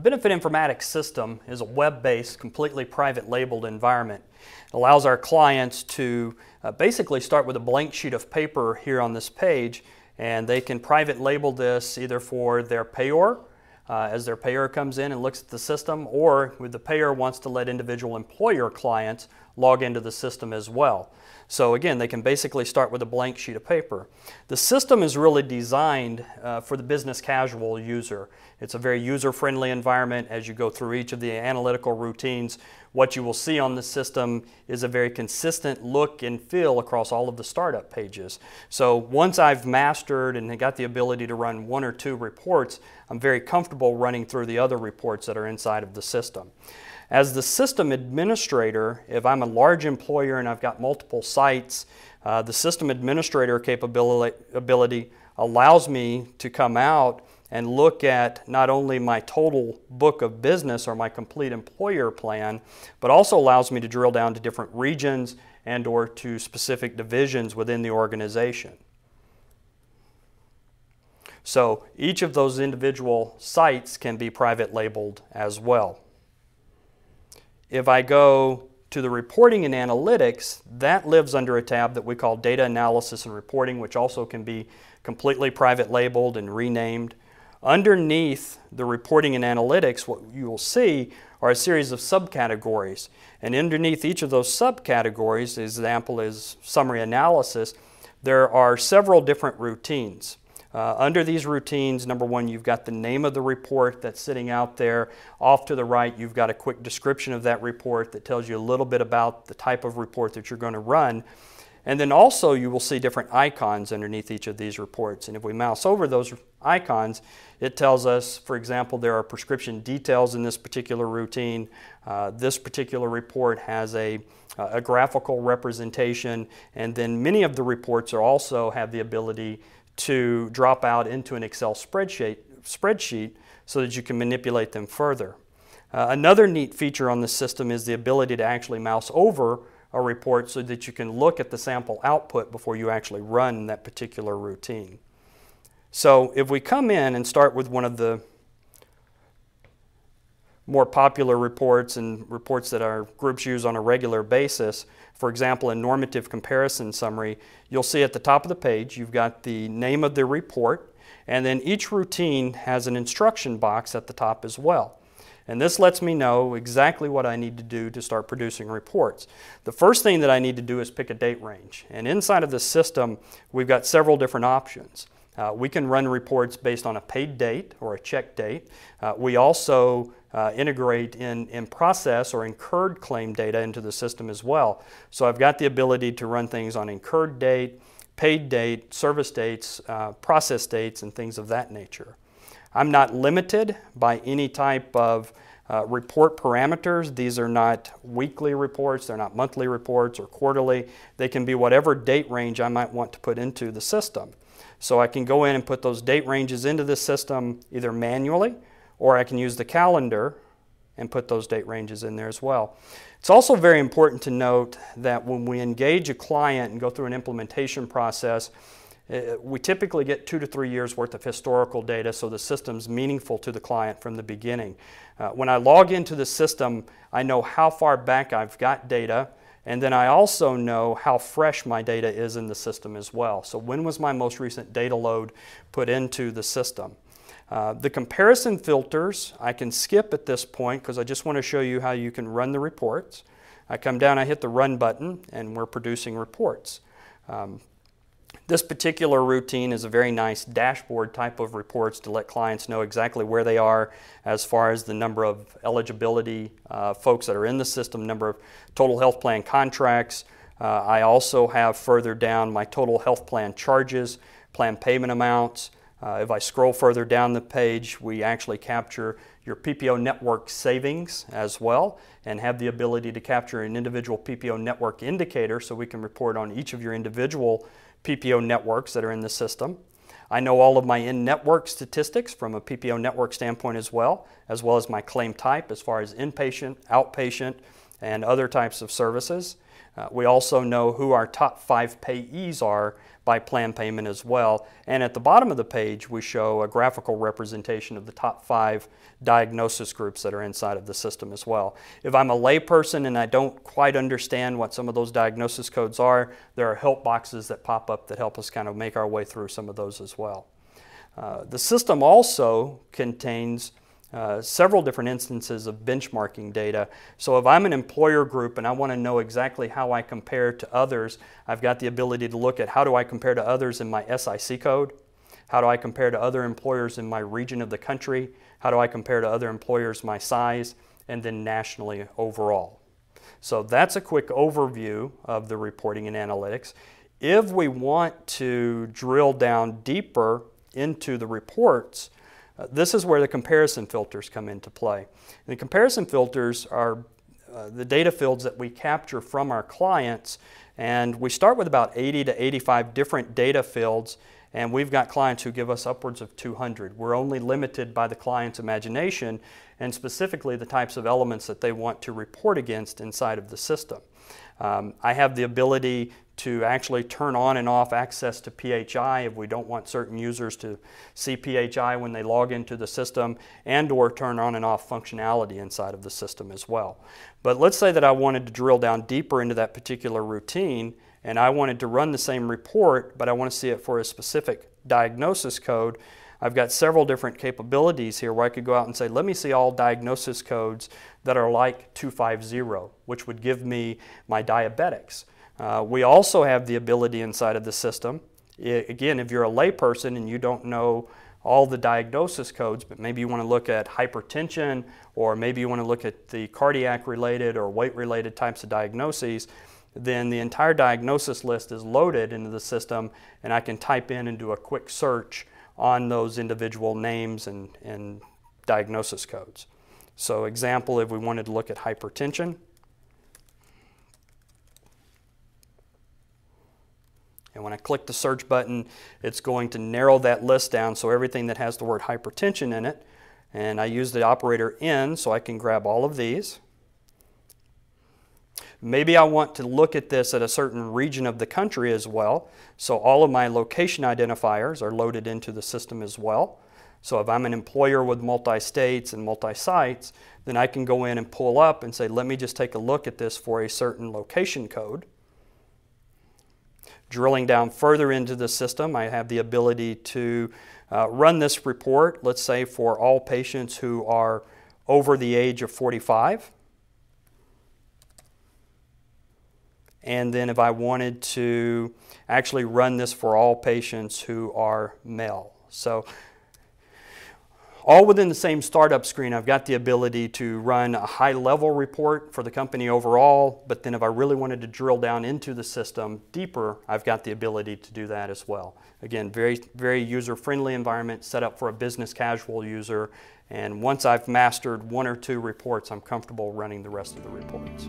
Benefit Informatics system is a web-based, completely private labeled environment. It allows our clients to basically start with a blank sheet of paper here on this page, and they can private label this either for their payor, as their payer comes in and looks at the system, or if the payer wants to let individual employer clients log into the system as well. So again, they can basically start with a blank sheet of paper. The system is really designed for the business casual user. It's a very user-friendly environment. As you go through each of the analytical routines, what you will see on the system is a very consistent look and feel across all of the startup pages. So once I've mastered and got the ability to run one or two reports, I'm very comfortable running through the other reports that are inside of the system. As the system administrator, if I'm a large employer and I've got multiple sites, the system administrator capability allows me to come out and look at not only my total book of business or my complete employer plan, but also allows me to drill down to different regions and or to specific divisions within the organization. So each of those individual sites can be private labeled as well. If I go to the reporting and analytics, that lives under a tab that we call data analysis and reporting, which also can be completely private labeled and renamed. Underneath the reporting and analytics, what you will see are a series of subcategories. And underneath each of those subcategories, the example is summary analysis, there are several different routines. Under these routines, number one, you've got the name of the report that's sitting out there. Off to the right, you've got a quick description of that report that tells you a little bit about the type of report that you're going to run. And then also you will see different icons underneath each of these reports. And if we mouse over those icons, it tells us, for example, there are prescription details in this particular routine. This particular report has a graphical representation, and then many of the reports also have the ability to drop out into an Excel spreadsheet so that you can manipulate them further. Another neat feature on the system is the ability to actually mouse over a report so that you can look at the sample output before you actually run that particular routine. So if we come in and start with one of the more popular reports and reports that our groups use on a regular basis, for example, in normative comparison summary, you'll see at the top of the page you've got the name of the report, and then each routine has an instruction box at the top as well. And this lets me know exactly what I need to do to start producing reports. The first thing that I need to do is pick a date range. And inside of the system, we've got several different options. We can run reports based on a paid date or a check date. We also integrate in process or incurred claim data into the system as well. So I've got the ability to run things on incurred date, paid date, service dates, process dates, and things of that nature. I'm not limited by any type of report parameters. These are not weekly reports, they're not monthly reports or quarterly. They can be whatever date range I might want to put into the system. So I can go in and put those date ranges into the system either manually, or I can use the calendar and put those date ranges in there as well. It's also very important to note that when we engage a client and go through an implementation process, we typically get 2 to 3 years worth of historical data, so the system's meaningful to the client from the beginning. When I log into the system, I know how far back I've got data, and then I also know how fresh my data is in the system as well. So when was my most recent data load put into the system? The comparison filters I can skip at this point because I just want to show you how you can run the reports. I come down, I hit the run button, and we're producing reports. This particular routine is a very nice dashboard type of reports to let clients know exactly where they are as far as the number of eligibility folks that are in the system, number of total health plan contracts. I also have further down my total health plan charges, plan payment amounts. If I scroll further down the page, we actually capture your PPO network savings as well, and have the ability to capture an individual PPO network indicator so we can report on each of your individual PPO networks that are in the system. I know all of my in-network statistics from a PPO network standpoint as well as my claim type as far as inpatient, outpatient, and other types of services. We also know who our top 5 payees are by plan payment as well. And at the bottom of the page, we show a graphical representation of the top 5 diagnosis groups that are inside of the system as well. If I'm a layperson and I don't quite understand what some of those diagnosis codes are, there are help boxes that pop up that help us kind of make our way through some of those as well. The system also contains several different instances of benchmarking data. So if I'm an employer group and I want to know exactly how I compare to others, I've got the ability to look at how do I compare to others in my SIC code, how do I compare to other employers in my region of the country, how do I compare to other employers my size, and then nationally overall. So that's a quick overview of the reporting and analytics. If we want to drill down deeper into the reports, this is where the comparison filters come into play. And the comparison filters are the data fields that we capture from our clients, and we start with about 80 to 85 different data fields, and we've got clients who give us upwards of 200. We're only limited by the client's imagination and specifically the types of elements that they want to report against inside of the system. I have the ability to actually turn on and off access to PHI if we don't want certain users to see PHI when they log into the system, and or turn on and off functionality inside of the system as well. But let's say that I wanted to drill down deeper into that particular routine and I wanted to run the same report, but I want to see it for a specific diagnosis code. I've got several different capabilities here where I could go out and say, let me see all diagnosis codes that are like 250, which would give me my diabetics. We also have the ability inside of the system, again, if you're a layperson and you don't know all the diagnosis codes, but maybe you want to look at hypertension, or maybe you want to look at the cardiac related or weight related types of diagnoses, then the entire diagnosis list is loaded into the system, and I can type in and do a quick search on those individual names and diagnosis codes. So example, if we wanted to look at hypertension, and when I click the search button, it's going to narrow that list down, so everything that has the word hypertension in it. And I use the operator N so I can grab all of these. Maybe I want to look at this at a certain region of the country as well. So all of my location identifiers are loaded into the system as well. So if I'm an employer with multi-states and multi-sites, then I can go in and pull up and say, let me just take a look at this for a certain location code. Drilling down further into the system, I have the ability to run this report, let's say for all patients who are over the age of 45. And then if I wanted to actually run this for all patients who are male. So all within the same startup screen, I've got the ability to run a high-level report for the company overall, but then if I really wanted to drill down into the system deeper, I've got the ability to do that as well. Again, very user-friendly environment set up for a business casual user, and once I've mastered 1 or 2 reports, I'm comfortable running the rest of the reports.